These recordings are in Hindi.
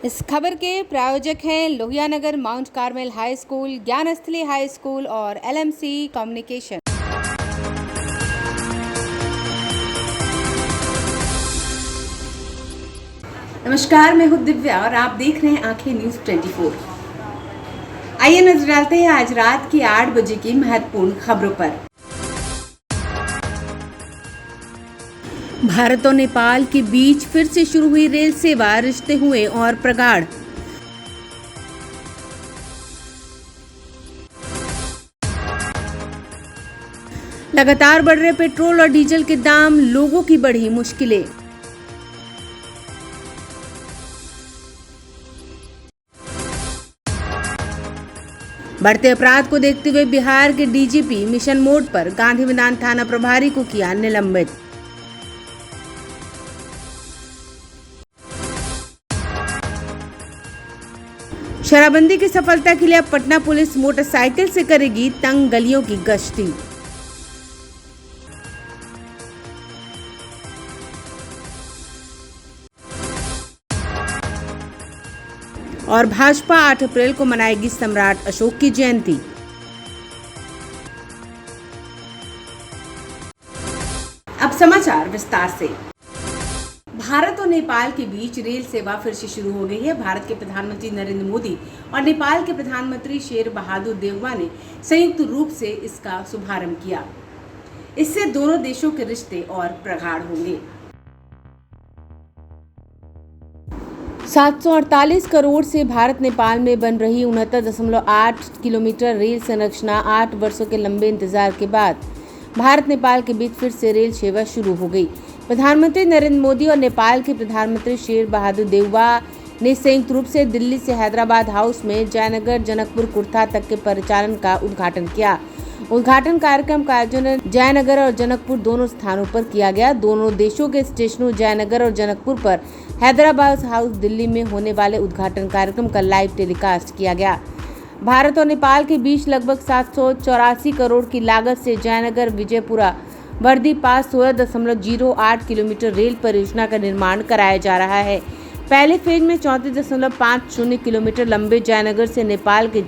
इस खबर के प्रायोजक हैं Lohianagar mount Carmel high school, Gyansthali high school और LMC कम्युनिकेशन। नमस्कार, मैं हूं दिव्या और आप देख रहे हैं आंखें न्यूज 24। आइए नजर डालते हैं आज रात की 8 बजे की महत्वपूर्ण खबरों पर। भारत और नेपाल के बीच फिर से शुरू हुई रेल सेवा, रिश्ते हुए और प्रगाढ़। लगातार बढ़ रहे पेट्रोल और डीजल के दाम, लोगों की बढ़ी मुश्किलें। बढ़ते अपराध को देखते हुए बिहार के डीजीपी मिशन मोड पर, गांधी मैदान थाना प्रभारी को किया निलंबित। शराबबंदी की सफलता के लिए अब पटना पुलिस मोटरसाइकिल से करेगी तंग गलियों की गश्ती। और भाजपा 8 अप्रैल को मनाएगी सम्राट अशोक की जयंती। अब समाचार विस्तार से। भारत और नेपाल के बीच रेल सेवा फिर से शुरू हो गई है। भारत के प्रधानमंत्री नरेंद्र मोदी और नेपाल के प्रधानमंत्री शेर बहादुर देउवा ने संयुक्त रूप से इसका शुभारंभ किया। इससे दोनों देशों के रिश्ते और प्रगाढ़ होंगे। 748 करोड़ से भारत नेपाल में बन रही 69.8 किलोमीटर रेल संरचना 8 वर्षों के लंबे इंतजार के बाद भारत नेपाल के बीच फिर से रेल सेवा शुरू हो गई। प्रधानमंत्री नरेंद्र मोदी और नेपाल के प्रधानमंत्री शेर बहादुर देउवा ने संयुक्त रूप से दिल्ली से हैदराबाद हाउस में जयनगर जनकपुर कुर्था तक के परिचालन का उद्घाटन किया। उद्घाटन कार्यक्रम का आयोजन जयनगर और जनकपुर दोनों स्थानों पर किया गया। दोनों देशों के स्टेशनों जयनगर और जनकपुर पर हैदराबाद हाउस दिल्ली में होने वाले उद्घाटन कार्यक्रम का लाइव टेलीकास्ट किया गया। भारत और नेपाल के बीच लगभग 784 करोड़ की लागत से जयनगर विजयपुरा वर्दी पास 16.08 किलोमीटर रेल परियोजना का निर्माण कराया जा रहा है। पहले फेज में 34.50 किलोमीटर लंबे जयनगर से नेपाल के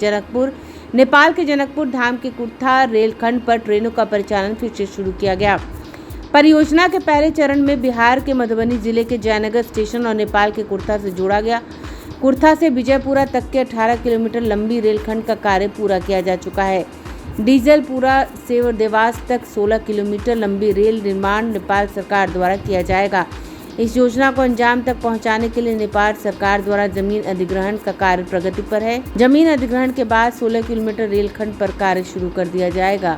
जनकपुर धाम के कुर्था रेलखंड पर ट्रेनों का परिचालन फिर से शुरू किया गया। परियोजना के पहले चरण में बिहार के मधुबनी जिले के जयनगर स्टेशन और नेपाल के कुर्था से जोड़ा गया। कुर्था से विजयपुरा तक के 18 किलोमीटर लंबी रेलखंड का कार्य पूरा किया जा चुका है। डीजलपुरा से देवास तक 16 किलोमीटर लंबी रेल निर्माण नेपाल सरकार द्वारा किया जाएगा। इस योजना को अंजाम तक पहुंचाने के लिए नेपाल सरकार द्वारा जमीन अधिग्रहण का कार्य प्रगति पर है। जमीन अधिग्रहण के बाद 16 किलोमीटर रेलखंड पर कार्य शुरू कर दिया जाएगा।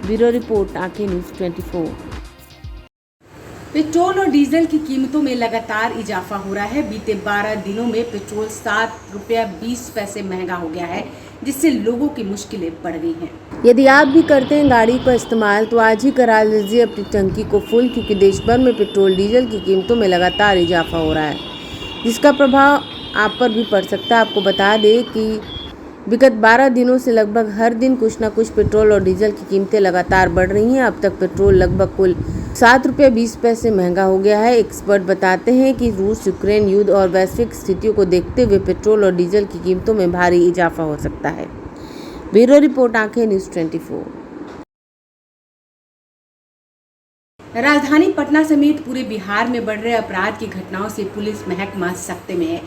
ब्यूरो रिपोर्ट, आंखें न्यूज 24। पेट्रोल और डीजल की कीमतों में लगातार इजाफा हो रहा है। बीते 12 दिनों में पेट्रोल 7 रुपया 20 पैसे महंगा हो गया है, जिससे लोगों की मुश्किलें बढ़ गई हैं। यदि आप भी करते हैं गाड़ी का इस्तेमाल तो आज ही करा लीजिए अपनी टंकी को फुल, क्योंकि देश भर में पेट्रोल डीजल की कीमतों में लगातार इजाफा हो रहा है, जिसका प्रभाव आप पर भी पड़ सकता है। आपको बता दें कि विगत 12 दिनों से लगभग हर दिन कुछ न कुछ पेट्रोल और डीजल की कीमतें लगातार बढ़ रही हैं। अब तक पेट्रोल लगभग कुल 7 रुपये 20 पैसे महंगा हो गया है। एक्सपर्ट बताते हैं कि रूस यूक्रेन युद्ध और वैश्विक स्थितियों को देखते हुए पेट्रोल और डीजल की कीमतों में भारी इजाफा हो सकता है। ब्यूरो रिपोर्ट, आंखें न्यूज 24। राजधानी पटना समेत पूरे बिहार में बढ़ रहे अपराध की घटनाओं से पुलिस महकमा सख्ते में है।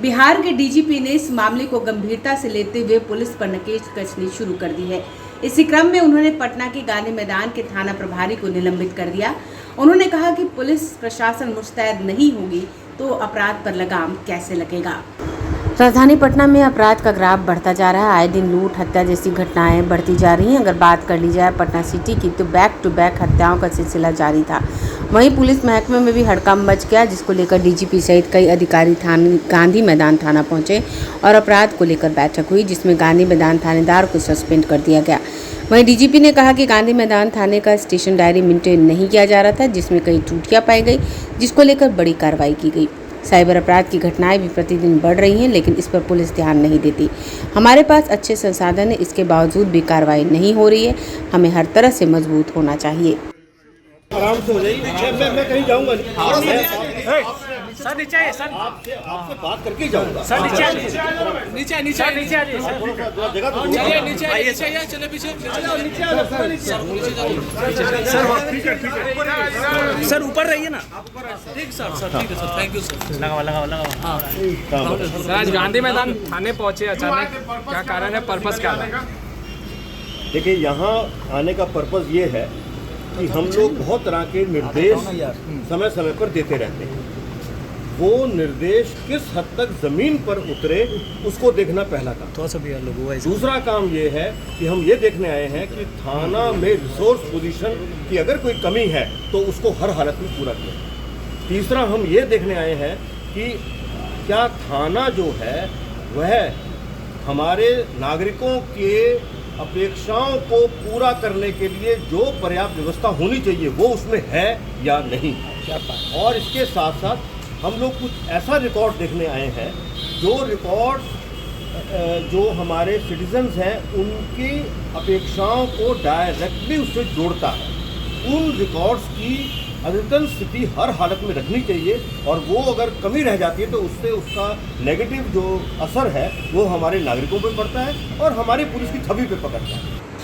बिहार के डीजीपी ने इस मामले को गंभीरता से लेते हुए पुलिस पर नकेल कसनी शुरू कर दी है। इसी क्रम में उन्होंने पटना के गांधी मैदान के थाना प्रभारी को निलंबित कर दिया। उन्होंने कहा कि पुलिस प्रशासन मुस्तैद नहीं होगी तो अपराध पर लगाम कैसे लगेगा। राजधानी पटना में अपराध का ग्राफ बढ़ता जा रहा है। आए दिन लूट, हत्या जैसी घटनाएं बढ़ती जा रही हैं। अगर बात कर ली जाए पटना सिटी की तो बैक टू बैक हत्याओं का सिलसिला जारी था। वहीं पुलिस महकमे में भी हड़कंप मच गया, जिसको लेकर डीजीपी सहित कई अधिकारी गांधी मैदान थाना पहुंचे और अपराध को लेकर बैठक हुई, जिसमें गांधी मैदान थानेदार को सस्पेंड कर दिया गया। वहीं डीजीपी ने कहा कि गांधी मैदान थाने का स्टेशन डायरी मेंटेन नहीं किया जा रहा था, जिसमें कई त्रुटियां पाई गई, जिसको लेकर बड़ी कार्रवाई की गई। साइबर अपराध की घटनाएं भी प्रतिदिन बढ़ रही हैं, लेकिन इस पर पुलिस ध्यान नहीं देती। हमारे पास अच्छे संसाधन है, इसके बावजूद भी कार्रवाई नहीं हो रही है। हमें हर तरह से मजबूत होना चाहिए। आराम से हो जाइए। मैं कहीं जाऊंगा नहीं। सर नीचे आइए सर। आपसे बात करके जाऊंगा। सर नीचे आइए। नीचे नीचे सर नीचे आइए सर। जगह तो चलिए नीचे आइए चले पीछे सर ऊपर रहिए ना। ठीक सर ठीक है सर थैंक यू सर। लगाओ। आज गांधी मैदान थाने पहुंचे अचानक, क्या कारण है, पर्पस क्या है? देखिए, यहाँ आने का पर्पज़ ये है कि हम लोग बहुत तरह के निर्देश समय समय पर देते रहते हैं। वो निर्देश किस हद तक ज़मीन पर उतरे उसको देखना पहला काम। थोड़ा सा भी लोगों का दूसरा काम ये है कि हम ये देखने आए हैं कि थाना में रिसोर्स पोजीशन की अगर कोई कमी है तो उसको हर हालत में पूरा किया। तीसरा हम ये देखने आए हैं कि क्या थाना जो है वह हमारे नागरिकों के अपेक्षाओं को पूरा करने के लिए जो पर्याप्त व्यवस्था होनी चाहिए वो उसमें है या नहीं। और इसके साथ साथ हम लोग कुछ ऐसा रिकॉर्ड देखने आए हैं जो रिकॉर्ड जो हमारे सिटीजन्स हैं उनकी अपेक्षाओं को डायरेक्टली उससे जोड़ता है। उन रिकॉर्ड्स की अद्यतन स्थिति हर हालत में रखनी चाहिए और वो अगर कमी रह जाती है तो उससे उसका नेगेटिव जो असर है वो हमारे नागरिकों पर पड़ता है और हमारी पुलिस की छवि पे पकड़ता है।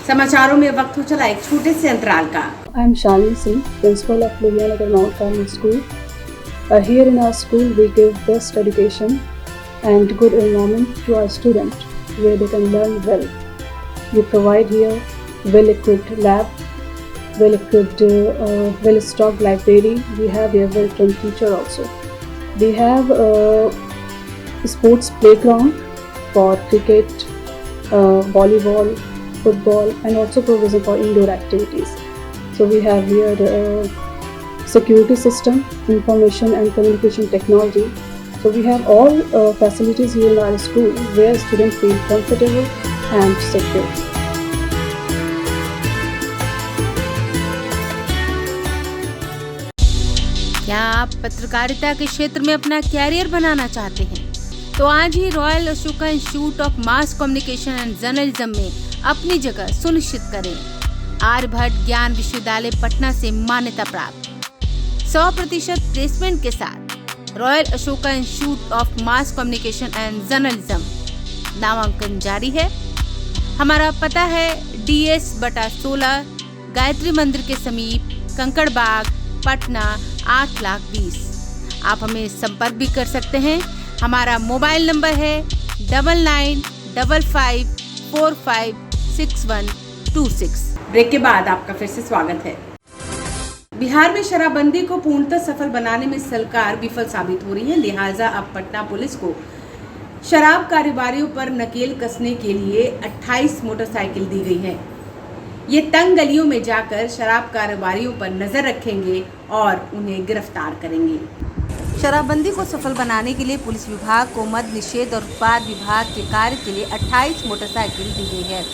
समाचारों में वक्त हो चला एक छोटे से अंतराल का। I am Shalini Singh, principal of Ludhiana Mount Carmel School. Here in our school, we give best education and good environment to our students where they can learn well. We provide here well-equipped lab, well-equipped, well-stocked library. We have here well-trained teacher also. We have a sports playground for cricket, volleyball, football, and also provision for indoor activities. So we have here security system, information and communication technology. So we have all facilities here in our school where students feel comfortable and secure. क्या आप पत्रकारिता के क्षेत्र में अपना कैरियर बनाना चाहते हैं? तो आज ही royal Ashoka institute of mass communication and journalism में अपनी जगह सुनिश्चित करें। आर्यभट्ट ज्ञान विश्वविद्यालय पटना से मान्यता प्राप्त 100% प्लेसमेंट के साथ royal Ashoka institute of mass communication and journalism नामांकन जारी है। हमारा पता है DS/16 गायत्री मंदिर के समीप कंकड़बाग पटना 8,20,000। आप हमें संपर्क भी कर सकते हैं। हमारा मोबाइल नंबर है 9955456126। ब्रेक के बाद आपका फिर से स्वागत है। बिहार में शराबबंदी को पूर्णतः सफल बनाने में सरकार विफल साबित हो रही है, लिहाजा अब पटना पुलिस को शराब कारोबारियों पर नकेल कसने के लिए 28 मोटरसाइकिल दी गई है। ये तंग गलियों में जाकर शराब कारोबारियों पर नजर रखेंगे और उन्हें गिरफ्तार करेंगे। शराबबंदी को सफल बनाने के लिए पुलिस विभाग को मद निषेध और उत्पाद विभाग के कार्य के लिए 28 मोटरसाइकिल दी गई है।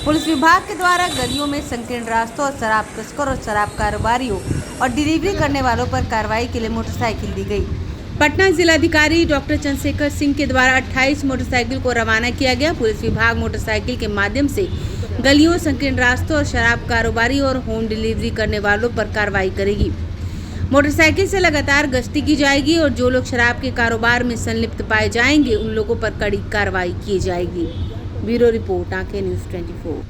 पुलिस विभाग के द्वारा गलियों में संकीर्ण रास्तों और शराब तस्कर और शराब कारोबारियों और डिलीवरी करने वालों पर कार्रवाई के लिए मोटरसाइकिल दी गई। पटना जिलाधिकारी डॉक्टर चंद्रशेखर सिंह के द्वारा 28 मोटरसाइकिल को रवाना किया गया। पुलिस विभाग मोटरसाइकिल के माध्यम से गलियों, संकीर्ण रास्तों और शराब कारोबारी और होम डिलीवरी करने वालों पर कार्रवाई करेगी। मोटरसाइकिल से लगातार गश्ती की जाएगी और जो लोग शराब के कारोबार में संलिप्त पाए जाएंगे उन लोगों पर कड़ी कार्रवाई की जाएगी। ब्यूरो रिपोर्ट, आंखें न्यूज़ 24।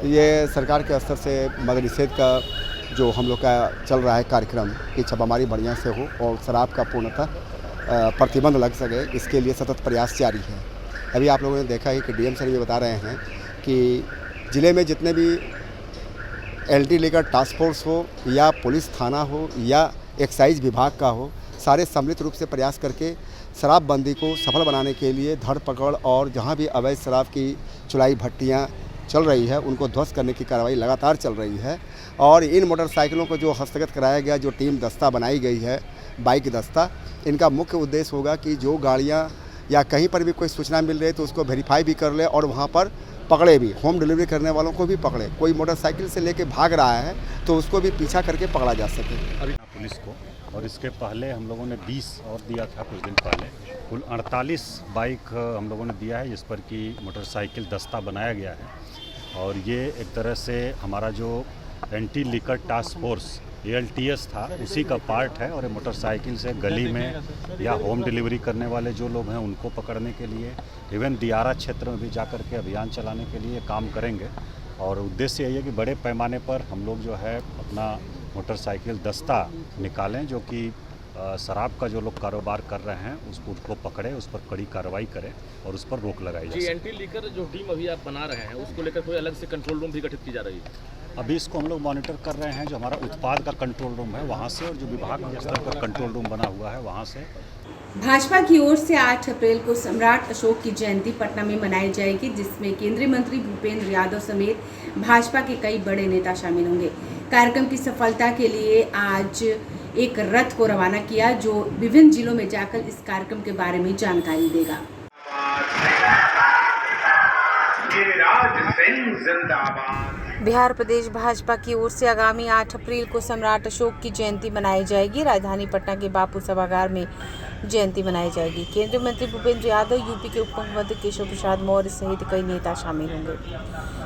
ये सरकार के स्तर से मद निषेध का जो हम लोग का चल रहा है कार्यक्रम कि छापामारी बढ़िया से हो और शराब का पूर्णतः प्रतिबंध लग सके, इसके लिए सतत प्रयास जारी है। अभी आप लोगों ने देखा है कि DM सर ये बता रहे हैं कि ज़िले में जितने भी एंटी लिकर टास्क फोर्स हो या पुलिस थाना हो या एक्साइज विभाग का हो, सारे सम्मिलित रूप से प्रयास करके शराबबंदी को सफल बनाने के लिए धरपकड़ और जहां भी अवैध शराब की चुलाई भट्टियां चल रही है उनको ध्वस्त करने की कार्रवाई लगातार चल रही है। और इन मोटरसाइकिलों को जो हस्तगत कराया गया, जो टीम दस्ता बनाई गई है, बाइक दस्ता, इनका मुख्य उद्देश्य होगा कि जो गाड़ियाँ या कहीं पर भी कोई सूचना मिल रही है तो उसको वेरीफाई भी कर ले और वहाँ पर पकड़े भी, होम डिलीवरी करने वालों को भी पकड़े। कोई मोटरसाइकिल से लेके भाग रहा है तो उसको भी पीछा करके पकड़ा जा सके। अभी पुलिस को, और इसके पहले हम लोगों ने 20 और दिया था कुछ दिन पहले, कुल 48 बाइक हम लोगों ने दिया है, जिस पर कि मोटरसाइकिल दस्ता बनाया गया है। और ये एक तरह से हमारा जो anti liquor task force ALTS था, उसी का पार्ट है। और ये मोटरसाइकिल से गली में या होम डिलीवरी करने वाले जो लोग हैं उनको पकड़ने के लिए, इवन दियारा क्षेत्र में भी जाकर के अभियान चलाने के लिए काम करेंगे। और उद्देश्य यही है कि बड़े पैमाने पर हम लोग जो है अपना मोटरसाइकिल दस्ता निकालें, जो कि शराब का जो लोग कारोबार कर रहे हैं उसको पकड़े, उस पर कड़ी कार्रवाई करें और उस पर रोक लगाई जाए। एंटी लीकर जो टीम अभी आप बना रहे हैं उसको लेकर कोई अलग से कंट्रोल रूम भी गठित की जा रही है? अभी इसको हम लोग मॉनिटर कर रहे हैं, जो हमारा उत्पाद का कंट्रोल रूम है वहाँ से, और जो विभाग के स्तर पर कंट्रोल रूम बना हुआ है वहाँ से। भाजपा की ओर से 8 अप्रैल को सम्राट अशोक की जयंती पटना में मनाई जाएगी, जिसमें केंद्रीय मंत्री भूपेंद्र यादव समेत भाजपा के कई बड़े नेता शामिल होंगे। कार्यक्रम की सफलता के लिए आज एक रथ को रवाना किया, जो विभिन्न जिलों में जाकर इस कार्यक्रम के बारे में जानकारी देगा। बिहार प्रदेश भाजपा की ओर से आगामी 8 अप्रैल को सम्राट अशोक की जयंती मनाई जाएगी। राजधानी पटना के बापू सभागार में जयंती मनाई जाएगी। केंद्रीय मंत्री भूपेंद्र यादव, यूपी के उप मुख्यमंत्री केशव प्रसाद मौर्य सहित कई नेता शामिल होंगे।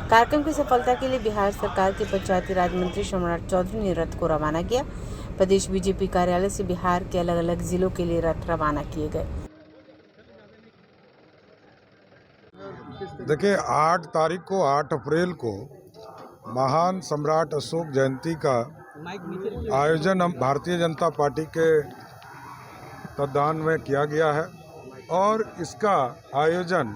कार्यक्रम की सफलता के लिए बिहार सरकार के पंचायती राज मंत्री सम्राट चौधरी ने रथ को रवाना किया। प्रदेश बीजेपी कार्यालय से बिहार के अलग अलग जिलों के लिए रथ रवाना किए गए। देखिए, 8 तारीख को 8 अप्रैल को महान सम्राट अशोक जयंती का आयोजन हम भारतीय जनता पार्टी के तत्वाधान में किया गया है, और इसका आयोजन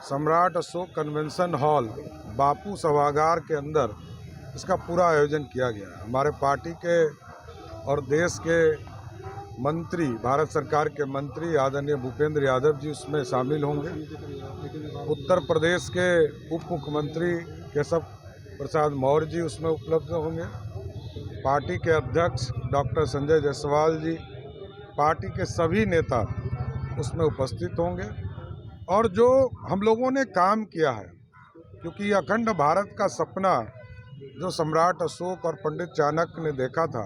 सम्राट अशोक कन्वेंशन हॉल बापू सभागार के अंदर इसका पूरा आयोजन किया गया है। हमारे पार्टी के और देश के मंत्री, भारत सरकार के मंत्री आदरणीय भूपेंद्र यादव जी उसमें शामिल होंगे। उत्तर प्रदेश के उप मुख्यमंत्री केशव प्रसाद मौर्य जी उसमें उपलब्ध होंगे। पार्टी के अध्यक्ष डॉक्टर संजय जायसवाल जी, पार्टी के सभी नेता उसमें उपस्थित होंगे। और जो हम लोगों ने काम किया है, क्योंकि अखंड भारत का सपना जो सम्राट अशोक और पंडित चाणक्य ने देखा था,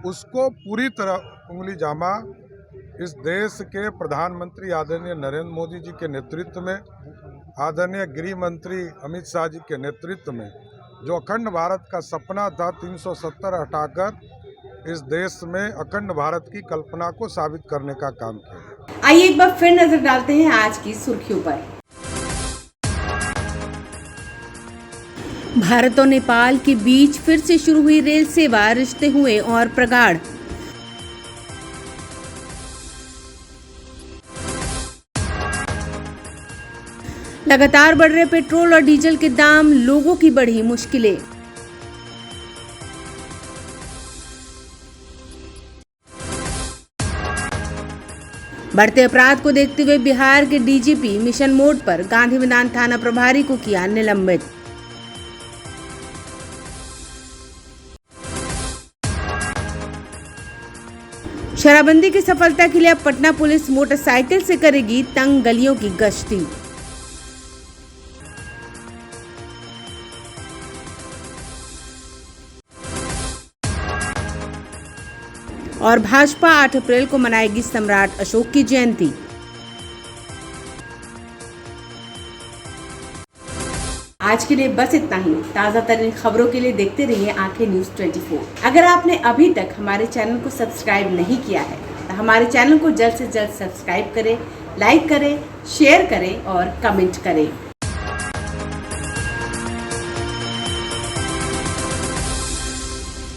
उसको पूरी तरह उंगली जामा इस देश के प्रधानमंत्री आदरणीय नरेंद्र मोदी जी के नेतृत्व में, आदरणीय गृह मंत्री अमित शाह जी के नेतृत्व में, जो अखंड भारत का सपना था 370 हटाकर इस देश में अखंड भारत की कल्पना को साबित करने का काम किया। आइए एक बार फिर नजर डालते हैं आज की सुर्खियों पर। भारत और नेपाल के बीच फिर से शुरू हुई रेल सेवा, रिश्ते हुए और प्रगाढ़। लगातार बढ़ रहे पेट्रोल और डीजल के दाम, लोगों की बढ़ी मुश्किलें। बढ़ते अपराध को देखते हुए बिहार के डीजीपी मिशन मोड पर, गांधी मैदान थाना प्रभारी को किया निलंबित। शराबबंदी की सफलता के लिए अब पटना पुलिस मोटरसाइकिल से करेगी तंग गलियों की गश्ती। और भाजपा 8 अप्रैल को मनाएगी सम्राट अशोक की जयंती। आज के लिए बस इतना ही। ताज़ा तरीन खबरों के लिए देखते रहिए आंखें न्यूज़ 24। अगर आपने अभी तक हमारे चैनल को सब्सक्राइब नहीं किया है तो हमारे चैनल को जल्द से जल्द सब्सक्राइब करें, लाइक करें, शेयर करें और कमेंट करें।